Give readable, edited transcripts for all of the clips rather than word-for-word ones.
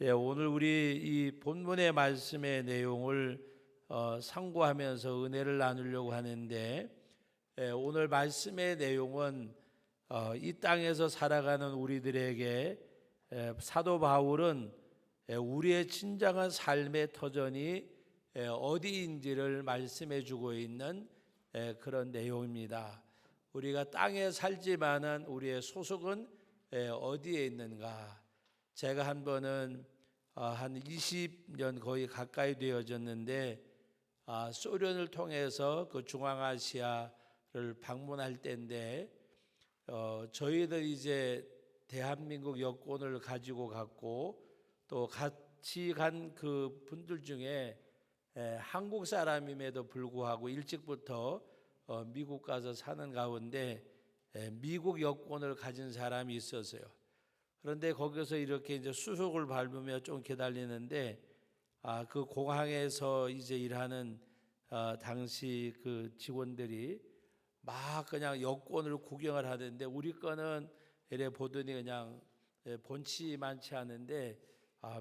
오늘 우리 이 본문의 말씀의 내용을 상고하면서 은혜를 나누려고 하는데, 오늘 말씀의 내용은 이 땅에서 살아가는 우리들에게 사도 바울은 우리의 진정한 삶의 터전이 어디인지를 말씀해 주고 있는 그런 내용입니다. 우리가 땅에 살지만은 우리의 소속은 어디에 있는가? 제가 한 번은 한 20년 거의 가까이 되어졌는데, 소련을 통해서 그 중앙아시아를 방문할 때인데, 저희들 이제 대한민국 여권을 가지고 갔고, 또 같이 간 그 분들 중에 한국 사람임에도 불구하고 일찍부터 미국 가서 사는 가운데 미국 여권을 가진 사람이 있었어요. 그런데 거기서 이렇게 이제 수속을 밟으며 좀 기다리는데, 그 공항에서 이제 일하는 당시 그 직원들이 막 그냥 여권을 구경을 하던데, 우리 거는 이래 보더니 그냥 본치 많지 않은데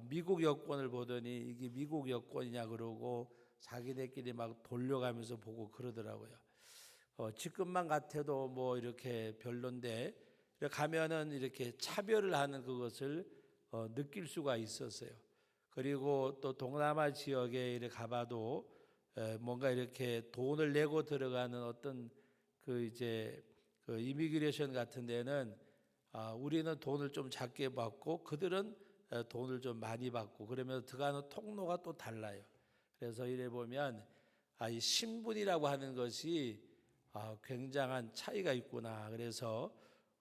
미국 여권을 보더니 이게 미국 여권이냐 그러고 자기네끼리 막 돌려가면서 보고 그러더라고요. 지금만 같아도 뭐 이렇게 별론데, 가면은 이렇게 차별을 하는 그것을 느낄 수가 있었어요. 그리고 또 동남아 지역에 이렇게 가봐도 뭔가 이렇게 돈을 내고 들어가는 어떤 그 이제 그 이미그레이션 같은 데는 우리는 돈을 좀 작게 받고 그들은 돈을 좀 많이 받고, 그러면서 들어가는 통로가 또 달라요. 그래서 이래 보면 이 신분이라고 하는 것이 굉장한 차이가 있구나. 그래서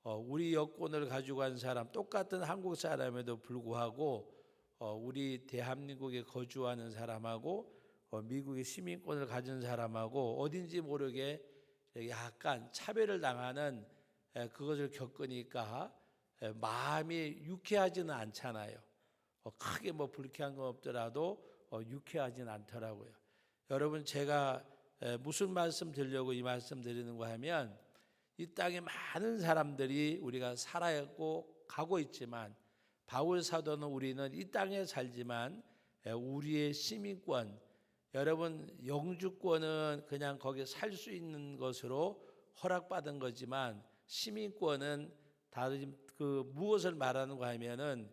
우리 여권을 가지고 간 사람, 똑같은 한국 사람에도 불구하고 우리 대한민국에 거주하는 사람하고 미국의 시민권을 가진 사람하고 어딘지 모르게 약간 차별을 당하는 그것을 겪으니까 마음이 유쾌하지는 않잖아요. 크게 뭐 불쾌한 건 없더라도 유쾌하지는 않더라고요. 여러분, 제가 무슨 말씀 드리려고 이 말씀 드리는 거 하면, 이 땅에 많은 사람들이 우리가 살아있고 가고 있지만, 바울 사도는 우리는 이 땅에 살지만 우리의 시민권, 여러분 영주권은 그냥 거기에 살 수 있는 것으로 허락받은 거지만, 시민권은 다른 그 무엇을 말하는가 하면은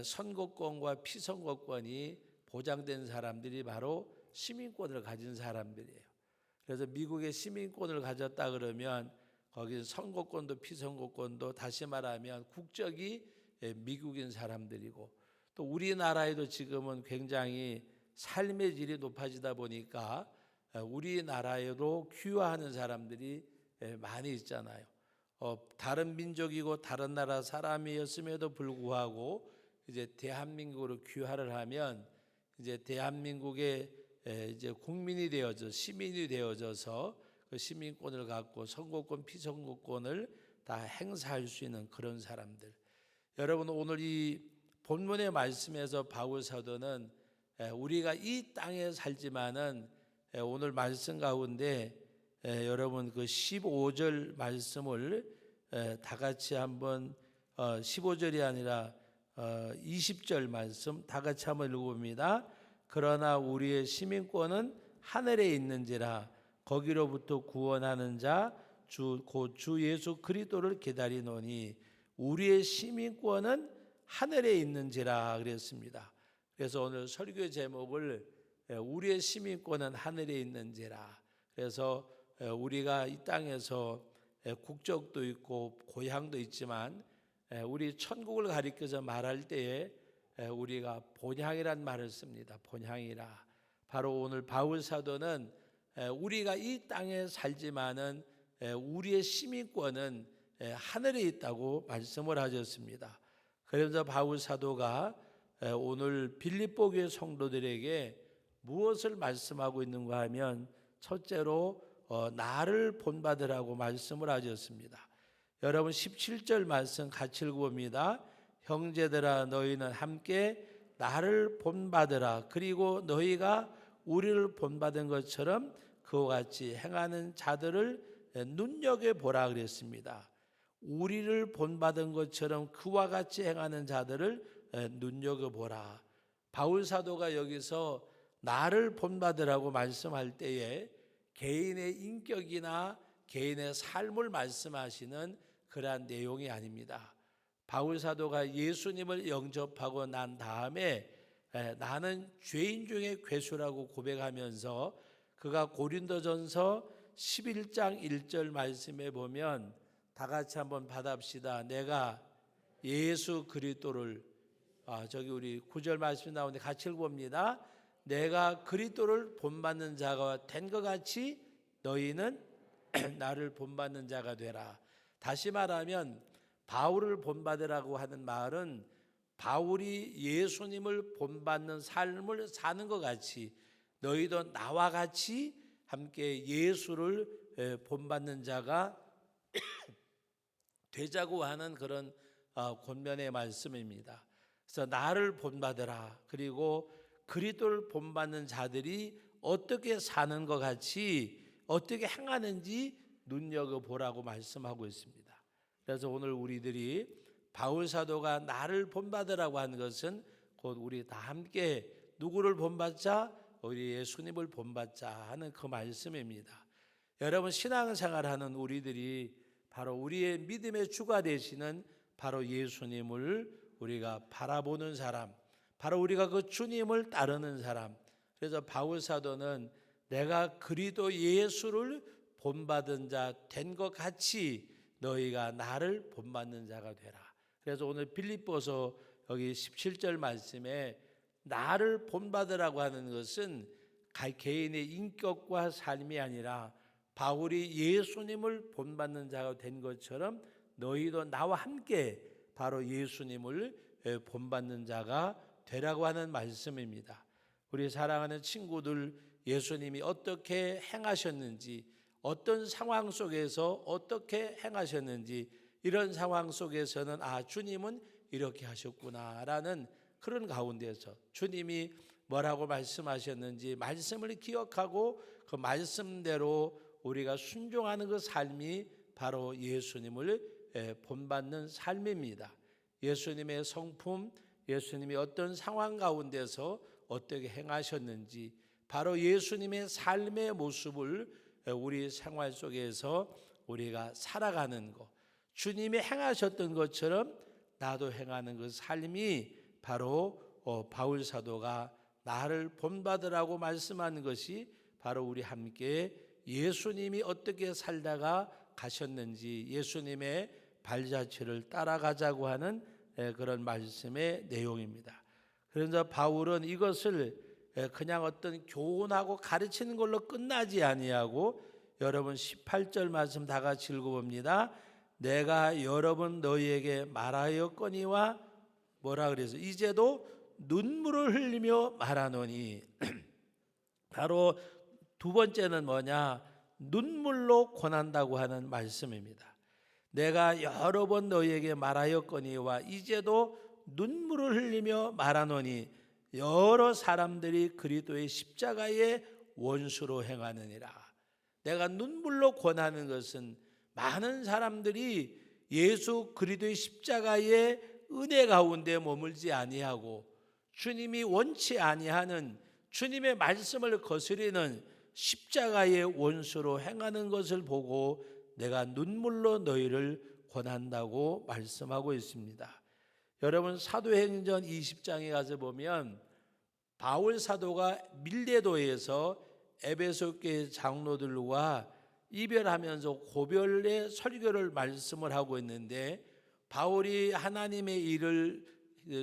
선거권과 피선거권이 보장된 사람들이 바로 시민권을 가진 사람들이에요. 그래서 미국의 시민권을 가졌다 그러면 거기는 선거권도 피선거권도, 다시 말하면 국적이 미국인 사람들이고, 또 우리나라에도 지금은 굉장히 삶의 질이 높아지다 보니까 우리나라에도 귀화하는 사람들이 많이 있잖아요. 다른 민족이고 다른 나라 사람이었음에도 불구하고 이제 대한민국으로 귀화를 하면 이제 대한민국의 이제 국민이 되어져 시민이 되어져서 그 시민권을 갖고 선거권, 피선거권을 다 행사할 수 있는 그런 사람들. 여러분, 오늘 이 본문의 말씀에서 바울 사도는 우리가 이 땅에 살지만은 오늘 말씀 가운데 여러분 그 15절 말씀을 다 같이 한번 15절이 아니라 20절 말씀 다 같이 한번 읽어봅니다. 그러나 우리의 시민권은 하늘에 있는지라 거기로부터 구원하는 자 곧 주 예수 그리스도를 기다리노니 우리의 시민권은 하늘에 있는지라 그랬습니다. 그래서 오늘 설교 제목을 우리의 시민권은 하늘에 있는지라. 그래서 우리가 이 땅에서 국적도 있고 고향도 있지만 우리 천국을 가리켜서 말할 때에 우리가 본향이란 말을 씁니다. 본향이라. 바로 오늘 바울 사도는 우리가 이 땅에 살지만은 우리의 시민권은 하늘에 있다고 말씀을 하셨습니다. 그래서 바울 사도가 오늘 빌립보 교회 성도들에게 무엇을 말씀하고 있는가 하면, 첫째로 나를 본받으라고 말씀을 하셨습니다. 여러분 17절 말씀 같이 읽어봅니다. 형제들아 너희는 함께 나를 본받으라. 그리고 너희가 우리를 본받은 것처럼 그와 같이 행하는 자들을 눈여겨보라 그랬습니다. 우리를 본받은 것처럼 그와 같이 행하는 자들을 눈여겨보라. 바울 사도가 여기서 나를 본받으라고 말씀할 때에 개인의 인격이나 개인의 삶을 말씀하시는 그러한 내용이 아닙니다. 바울 사도가 예수님을 영접하고 난 다음에 나는 죄인 중에 괴수라고 고백하면서 그가 고린도전서 11장 1절 말씀에 보면 다 같이 한번 받아봅시다. 내가 예수 그리스도를 저기 우리 9절 말씀이 나오는데 같이 읽어봅니다. 내가 그리스도를 본받는 자가 된 것 같이 너희는 나를 본받는 자가 되라. 다시 말하면 바울을 본받으라고 하는 말은 바울이 예수님을 본받는 삶을 사는 것 같이 너희도 나와 같이 함께 예수를 본받는 자가 되자고 하는 그런 권면의 말씀입니다. 그래서 나를 본받으라. 그리고 그리스도를 본받는 자들이 어떻게 사는 것 같이 어떻게 행하는지 눈여겨보라고 말씀하고 있습니다. 그래서 오늘 우리들이 바울 사도가 나를 본받으라고 하는 것은 곧 우리 다 함께 누구를 본받자? 우리 예수님을 본받자 하는 그 말씀입니다. 여러분 신앙생활하는 우리들이 바로 우리의 믿음의 주가 되시는 바로 예수님을 우리가 바라보는 사람, 바로 우리가 그 주님을 따르는 사람. 그래서 바울 사도는 내가 그리스도 예수를 본받은 자 된 것 같이 너희가 나를 본받는 자가 되라. 그래서 오늘 빌립보서 여기 17절 말씀에 나를 본받으라고 하는 것은 개인의 인격과 삶이 아니라 바울이 예수님을 본받는 자가 된 것처럼 너희도 나와 함께 바로 예수님을 본받는 자가 되라고 하는 말씀입니다. 우리 사랑하는 친구들, 예수님이 어떻게 행하셨는지, 어떤 상황 속에서 어떻게 행하셨는지, 이런 상황 속에서는 주님은 이렇게 하셨구나라는 그런 가운데서 주님이 뭐라고 말씀하셨는지 말씀을 기억하고 그 말씀대로 우리가 순종하는 그 삶이 바로 예수님을 본받는 삶입니다. 예수님의 성품, 예수님이 어떤 상황 가운데서 어떻게 행하셨는지 바로 예수님의 삶의 모습을 우리 생활 속에서 우리가 살아가는 것, 주님이 행하셨던 것처럼 나도 행하는 그 삶이 바로 바울 사도가 나를 본받으라고 말씀하는 것이 바로 우리 함께 예수님이 어떻게 살다가 가셨는지 예수님의 발자취를 따라가자고 하는 그런 말씀의 내용입니다. 그래서 바울은 이것을 그냥 어떤 교훈하고 가르치는 걸로 끝나지 아니하고 여러분 18절 말씀 다 같이 읽어봅니다. 내가 여러 번 너희에게 말하였거니와 뭐라 그래서 이제도 눈물을 흘리며 말하노니 바로 두 번째는 뭐냐? 눈물로 권한다고 하는 말씀입니다. 내가 여러 번 너희에게 말하였거니와 이제도 눈물을 흘리며 말하노니 여러 사람들이 그리스도의 십자가의 원수로 행하느니라. 내가 눈물로 권하는 것은 많은 사람들이 예수 그리스도의 십자가의 은혜 가운데 머물지 아니하고 주님이 원치 아니하는 주님의 말씀을 거스리는 십자가의 원수로 행하는 것을 보고 내가 눈물로 너희를 권한다고 말씀하고 있습니다. 여러분 사도행전 20장에 가서 보면 바울 사도가 밀레도에서 에베소 교회 장로들과 이별하면서 고별의 설교를 말씀을 하고 있는데 바울이 하나님의 일을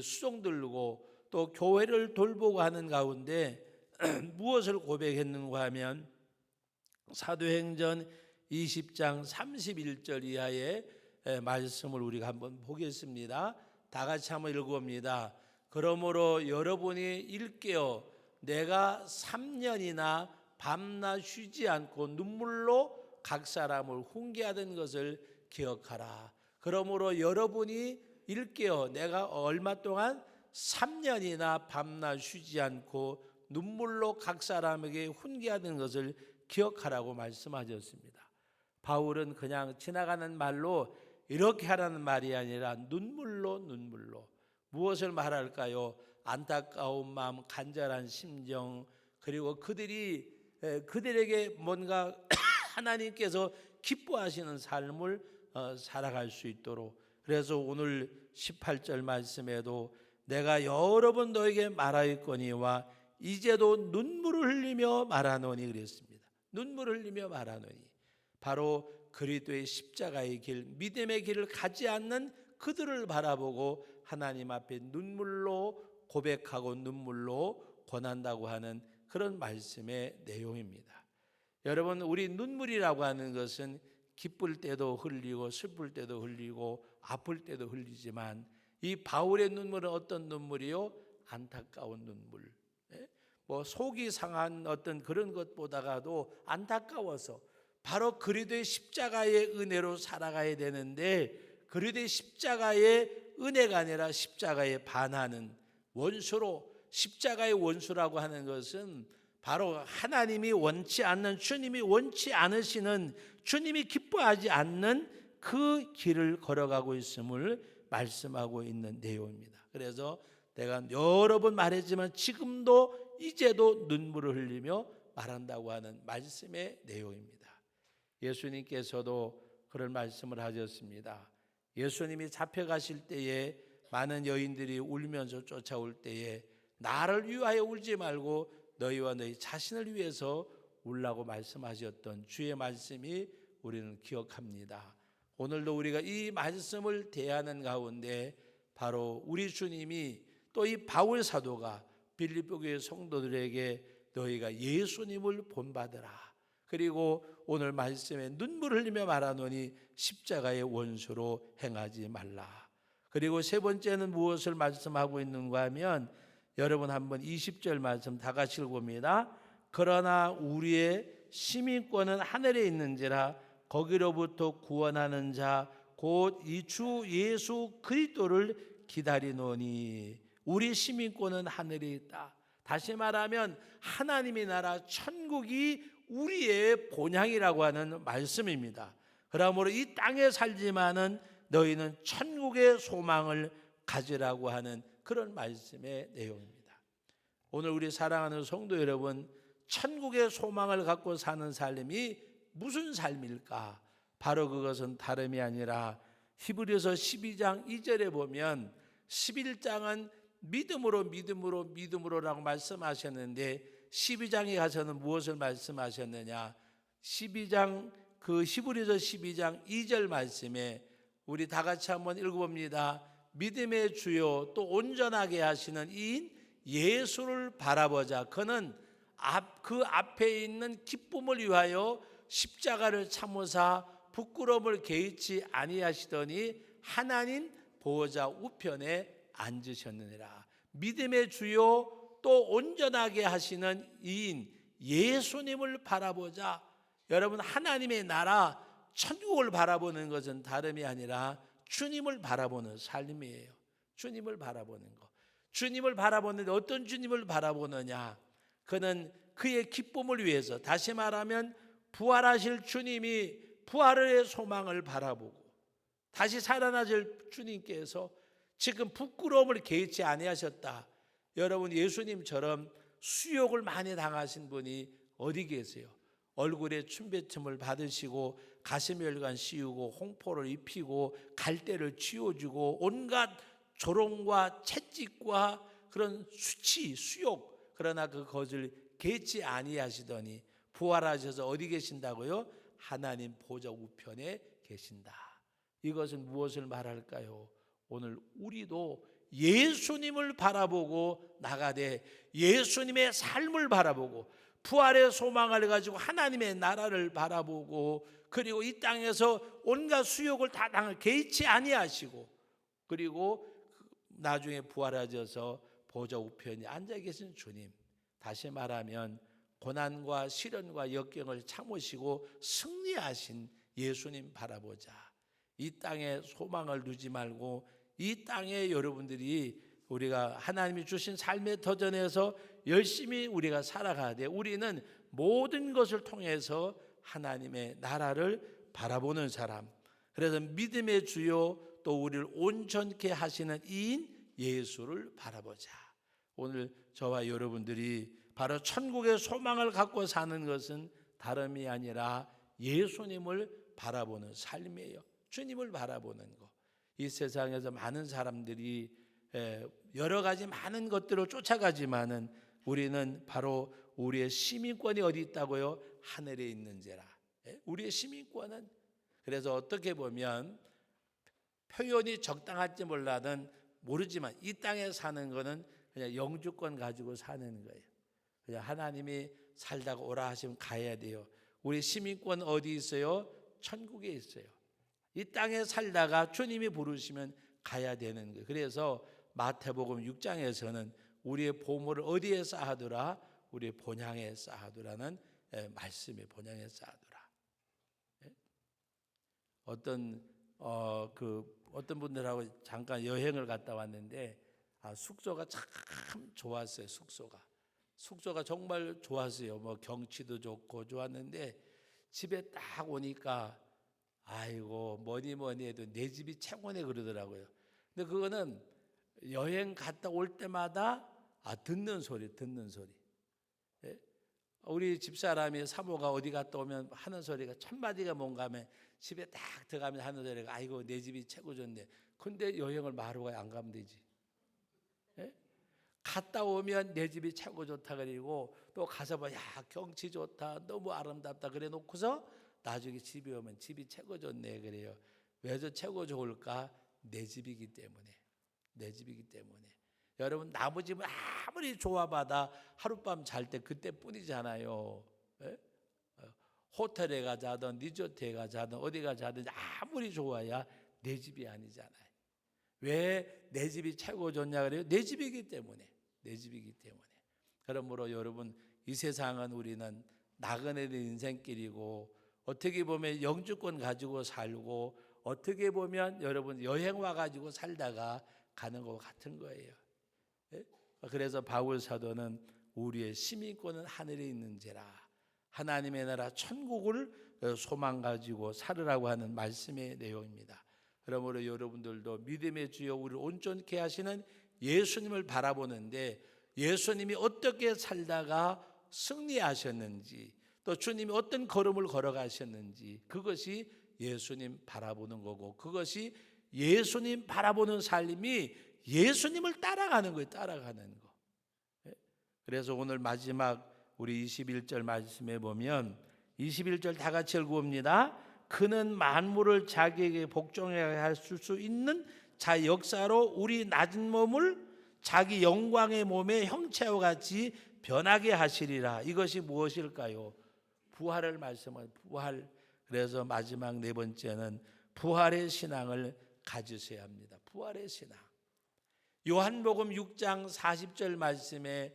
수종들고 또 교회를 돌보고 하는 가운데 무엇을 고백했는가 하면 사도행전 20장 31절 이하의 말씀을 우리가 한번 보겠습니다. 다 같이 한번 읽어봅니다. 그러므로 여러분이 일깨어 내가 3년이나 밤낮 쉬지 않고 눈물로 각 사람을 훈계하던 것을 기억하라. 그러므로 여러분이 일깨어 내가 얼마 동안 3년이나 밤낮 쉬지 않고 눈물로 각 사람에게 훈계하던 것을 기억하라고 말씀하셨습니다. 바울은 그냥 지나가는 말로 이렇게 하라는 말이 아니라 눈물로 무엇을 말할까요? 안타까운 마음, 간절한 심정, 그리고 그들에게 뭔가 하나님께서 기뻐하시는 삶을 살아갈 수 있도록. 그래서 오늘 18절 말씀에도 내가 여러 번 너에게 말하였거니와 이제도 눈물을 흘리며 말하노니 그랬습니다. 눈물을 흘리며 말하노니, 바로 그리스도의 십자가의 길, 믿음의 길을 가지 않는 그들을 바라보고 하나님 앞에 눈물로 고백하고 눈물로 권한다고 하는 그런 말씀의 내용입니다. 여러분, 우리 눈물이라고 하는 것은 기쁠 때도 흘리고 슬플 때도 흘리고 아플 때도 흘리지만, 이 바울의 눈물은 어떤 눈물이요? 안타까운 눈물. 뭐 속이 상한 어떤 그런 것보다도 안타까워서, 바로 그리스도의 십자가의 은혜로 살아가야 되는데, 그리스도의 십자가의 은혜가 아니라 십자가에 반하는 원수로, 십자가의 원수라고 하는 것은 바로 하나님이 원치 않는, 주님이 원치 않으시는, 주님이 기뻐하지 않는 그 길을 걸어가고 있음을 말씀하고 있는 내용입니다. 그래서 내가 여러 번 말했지만 지금도 이제도 눈물을 흘리며 말한다고 하는 말씀의 내용입니다. 예수님께서도 그런 말씀을 하셨습니다. 예수님이 잡혀가실 때에 많은 여인들이 울면서 쫓아올 때에 나를 위하여 울지 말고 너희와 너희 자신을 위해서 울라고 말씀하셨던 주의 말씀이 우리는 기억합니다. 오늘도 우리가 이 말씀을 대하는 가운데 바로 우리 주님이 또 이 바울 사도가 빌립보 교회 성도들에게 너희가 예수님을 본받으라, 그리고 오늘 말씀에 눈물 흘리며 말하노니 십자가의 원수로 행하지 말라. 그리고 세 번째는 무엇을 말씀하고 있는가 하면, 여러분 한번 20절 말씀 다 같이 읽어봅니다. 그러나 우리의 시민권은 하늘에 있는지라 거기로부터 구원하는 자 곧 이 주 예수 그리스도를 기다리노니. 우리 시민권은 하늘에 있다. 다시 말하면 하나님의 나라 천국이 우리의 본향이라고 하는 말씀입니다. 그러므로 이 땅에 살지만은 너희는 천국의 소망을 가지라고 하는 그런 말씀의 내용입니다. 오늘 우리 사랑하는 성도 여러분, 천국의 소망을 갖고 사는 삶이 무슨 삶일까? 바로 그것은 다름이 아니라 히브리서 12장 2절에 보면 11장은 믿음으로라고 말씀하셨는데 12장에 가서는 무엇을 말씀하셨느냐? 12장 그 히브리서 12장 2절 말씀에 우리 다 같이 한번 읽어봅니다. 믿음의 주요 또 온전하게 하시는 이인 예수를 바라보자. 그는 그 앞에 있는 기쁨을 위하여 십자가를 참으사 부끄러움을 개의치 아니하시더니 하나님 보호자 우편에 앉으셨느니라. 믿음의 주요 또 온전하게 하시는 이인 예수님을 바라보자. 여러분, 하나님의 나라 천국을 바라보는 것은 다름이 아니라 주님을 바라보는 삶이에요. 주님을 바라보는 것. 주님을 바라보는데 어떤 주님을 바라보느냐? 그는 그의 기쁨을 위해서, 다시 말하면 부활하실 주님이 부활의 소망을 바라보고 다시 살아나실 주님께서 지금 부끄러움을 개의치 아니하셨다. 여러분, 예수님처럼 수욕을 많이 당하신 분이 어디 계세요? 얼굴에 춤배춤을 받으시고 가시멸관 씌우고 홍포를 입히고 갈대를 쥐어주고 온갖 조롱과 채찍과 그런 수치, 수욕, 그러나 그 것을 개의치 아니하시더니 부활하셔서 어디 계신다고요? 하나님 보좌 우편에 계신다. 이것은 무엇을 말할까요? 오늘 우리도 예수님을 바라보고 나가되 예수님의 삶을 바라보고 부활의 소망을 가지고 하나님의 나라를 바라보고, 그리고 이 땅에서 온갖 수욕을 다 당할 개의치 아니하시고, 그리고 나중에 부활하셔서 보좌 우편에 앉아 계신 주님, 다시 말하면 고난과 시련과 역경을 참으시고 승리하신 예수님 바라보자. 이 땅에 소망을 두지 말고 이 땅에 여러분들이 우리가 하나님이 주신 삶의 터전에서 열심히 우리가 살아가야 돼. 우리는 모든 것을 통해서 하나님의 나라를 바라보는 사람. 그래서 믿음의 주요 또 우리를 온전케 하시는 이인 예수를 바라보자. 오늘 저와 여러분들이 바로 천국의 소망을 갖고 사는 것은 다름이 아니라 예수님을 바라보는 삶이에요. 주님을 바라보는 것. 이 세상에서 많은 사람들이 여러 가지 많은 것들을 쫓아가지만은 우리는 바로 우리의 시민권이 어디 있다고요? 하늘에 있는지라. 우리의 시민권은, 그래서 어떻게 보면 표현이 적당할지 모르지만 이 땅에 사는 거는 그냥 영주권 가지고 사는 거예요. 그냥 하나님이 살다가 오라 하시면 가야 돼요. 우리 시민권 어디 있어요? 천국에 있어요. 이 땅에 살다가 주님이 부르시면 가야 되는 거예요. 그래서 마태복음 6장에서는 우리의 보물을 어디에 쌓아두라? 우리의 본향에 쌓아두라는 말씀이, 본향에 쌓아두라. 어떤 분들하고 잠깐 여행을 갔다 왔는데 숙소가 참 좋았어요. 숙소가 정말 좋았어요. 뭐 경치도 좋고 좋았는데 집에 딱 오니까 아이고 뭐니 해도 내 집이 최고네 그러더라고요. 근데 그거는 여행 갔다 올 때마다 듣는 소리. 예? 우리 집사람이 사모가 어디 갔다 오면 하는 소리가 첫 마디가 뭔가 하면 집에 딱 들어가면 하는 소리가 아이고 내 집이 최고 좋네. 근데 여행을 마루가 안 가면 되지. 예? 갔다 오면 내 집이 최고 좋다 그리고 또 가서 봐, 야 경치 좋다, 너무 아름답다 그래 놓고서 나중에 집에 오면 집이 최고 좋네 그래요. 왜 저 최고 좋을까? 내 집이기 때문에. 여러분 나무 집은 아무리 좋아봐도 하룻밤 잘 때 그때뿐이잖아요. 예? 호텔에 가자든 리조트에 가자든 어디 가자든 아무리 좋아야 내 집이 아니잖아요. 왜 내 집이 최고 좋냐 그래요? 내 집이기 때문에. 그러므로 여러분 이 세상은 우리는 나그네의 인생길이고 어떻게 보면 영주권 가지고 살고 어떻게 보면 여러분 여행 와가지고 살다가 가는 것 같은 거예요. 그래서 바울 사도는 우리의 시민권은 하늘에 있는지라 하나님의 나라 천국을 소망 가지고 살으라고 하는 말씀의 내용입니다. 그러므로 여러분들도 믿음의 주여 우리를 온전케 하시는 예수님을 바라보는데 예수님이 어떻게 살다가 승리하셨는지 또 주님이 어떤 걸음을 걸어가셨는지 그것이 예수님 바라보는 거고 그것이 예수님 바라보는 삶이 예수님을 따라가는 거예요. 따라가는 거. 그래서 오늘 마지막 우리 21절 말씀에 보면 21절 다 같이 읽어봅니다. 그는 만물을 자기에게 복종하게 할 수 있는 자 역사로 우리 낮은 몸을 자기 영광의 몸의 형체와 같이 변하게 하시리라. 이것이 무엇일까요? 부활을 말씀하는 부활. 그래서 마지막 네 번째는 부활의 신앙을 가지셔야 합니다. 부활의 신앙. 요한복음 6장 40절 말씀에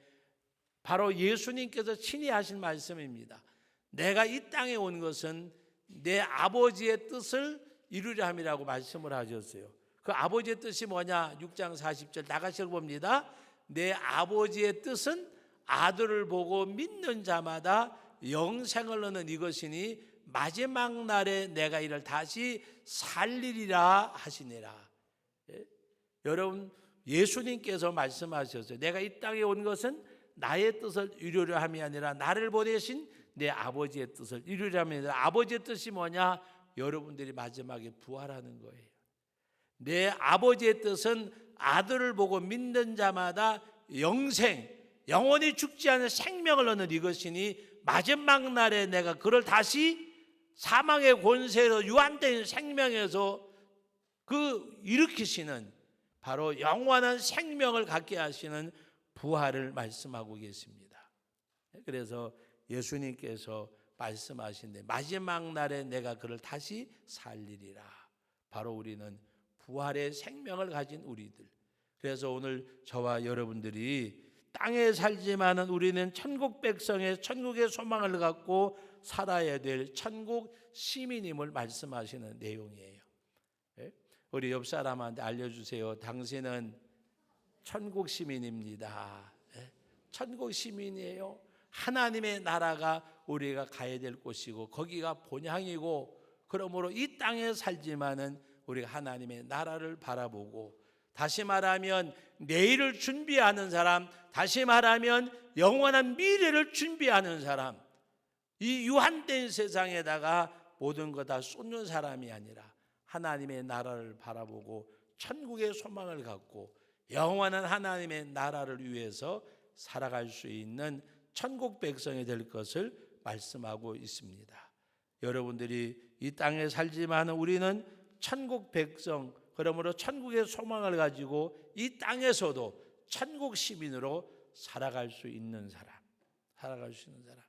바로 예수님께서 친히 하신 말씀입니다. 내가 이 땅에 온 것은 내 아버지의 뜻을 이루려 함이라고 말씀을 하셨어요. 그 아버지의 뜻이 뭐냐? 6장 40절 다 같이 봅니다. 내 아버지의 뜻은 아들을 보고 믿는 자마다 영생을 얻는 이것이니 마지막 날에 내가 이를 다시 살리리라 하시니라. 여러분 예수님께서 말씀하셨어요. 내가 이 땅에 온 것은 나의 뜻을 이루려 함이 아니라 나를 보내신 내 아버지의 뜻을 이루려 함이 아니라 아버지의 뜻이 뭐냐? 여러분들이 마지막에 부활하는 거예요. 내 아버지의 뜻은 아들을 보고 믿는 자마다 영원히 죽지 않은 생명을 얻는 이것이니 마지막 날에 내가 그를 다시 사망의 권세에서 유한된 생명에서 일으키시는 바로 영원한 생명을 갖게 하시는 부활을 말씀하고 계십니다. 그래서 예수님께서 말씀하신데 마지막 날에 내가 그를 다시 살리리라. 바로 우리는 부활의 생명을 가진 우리들. 그래서 오늘 저와 여러분들이 땅에 살지만은 우리는 천국 백성의 천국의 소망을 갖고 살아야 될 천국 시민임을 말씀하시는 내용이에요. 우리 옆 사람한테 알려주세요. 당신은 천국 시민입니다. 천국 시민이에요. 하나님의 나라가 우리가 가야 될 곳이고 거기가 본향이고 그러므로 이 땅에 살지만은 우리가 하나님의 나라를 바라보고 다시 말하면 내일을 준비하는 사람, 다시 말하면 영원한 미래를 준비하는 사람, 이 유한된 세상에다가 모든 거 다 쏟는 사람이 아니라 하나님의 나라를 바라보고 천국의 소망을 갖고 영원한 하나님의 나라를 위해서 살아갈 수 있는 천국 백성이 될 것을 말씀하고 있습니다. 여러분들이 이 땅에 살지만 우리는 천국 백성, 그러므로 천국의 소망을 가지고 이 땅에서도 천국 시민으로 살아갈 수 있는 사람, 살아갈 수 있는 사람.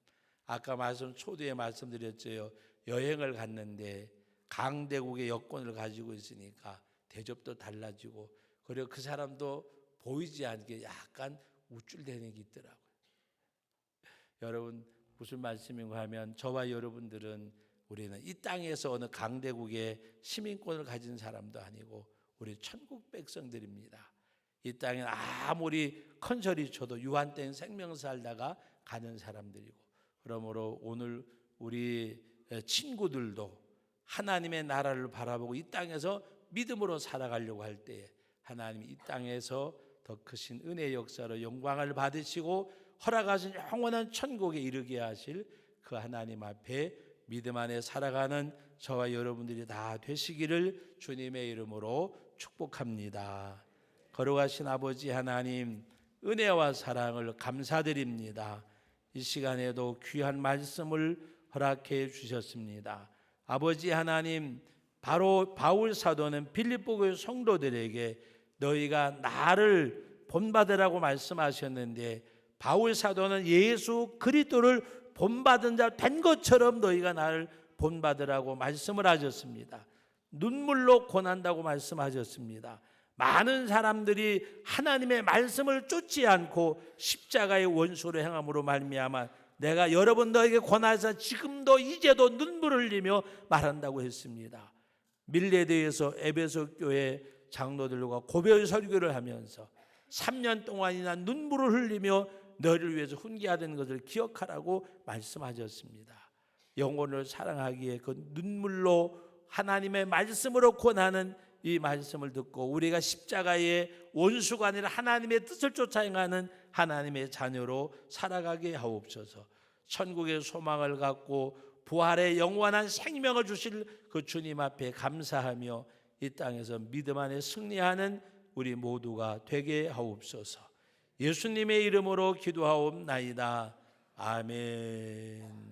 아까 초대에 말씀드렸죠. 여행을 갔는데 강대국의 여권을 가지고 있으니까 대접도 달라지고, 그리고 그 사람도 보이지 않게 약간 우쭐대는 게 있더라고요. 여러분, 무슨 말씀인가 하면 저와 여러분들은 우리는 이 땅에서 어느 강대국의 시민권을 가진 사람도 아니고 우리 천국 백성들입니다. 이 땅에 아무리 큰 소리 쳐도 유한된 생명 살다가 가는 사람들이고, 그러므로 오늘 우리 친구들도 하나님의 나라를 바라보고 이 땅에서 믿음으로 살아가려고 할 때에 하나님이 이 땅에서 더 크신 은혜의 역사로 영광을 받으시고 허락하신 영원한 천국에 이르게 하실 그 하나님 앞에 믿음 안에 살아가는 저와 여러분들이 다 되시기를 주님의 이름으로 축복합니다. 거룩하신 아버지 하나님, 은혜와 사랑을 감사드립니다. 이 시간에도 귀한 말씀을 허락해 주셨습니다. 아버지 하나님, 바로 바울 사도는 빌립보교회 성도들에게 너희가 나를 본받으라고 말씀하셨는데, 바울 사도는 예수 그리스도를 본받은 자 된 것처럼 너희가 나를 본받으라고 말씀을 하셨습니다. 눈물로 권한다고 말씀하셨습니다. 많은 사람들이 하나님의 말씀을 쫓지 않고 십자가의 원수로 행함으로 말미암아 내가 여러 번 너에게 권하여서 지금도 이제도 눈물을 흘리며 말한다고 했습니다. 밀레드에서 에베소 교회 장로들과 고별 설교를 하면서 3년 동안이나 눈물을 흘리며 너를 위해서 훈계하던 것을 기억하라고 말씀하셨습니다. 영혼을 사랑하기에 그 눈물로 하나님의 말씀으로 권하는 이 말씀을 듣고 우리가 십자가의 원수가 아니라 하나님의 뜻을 쫓아 행하는 하나님의 자녀로 살아가게 하옵소서. 천국의 소망을 갖고 부활의 영원한 생명을 주실 그 주님 앞에 감사하며 이 땅에서 믿음 안에 승리하는 우리 모두가 되게 하옵소서. 예수님의 이름으로 기도하옵나이다. 아멘.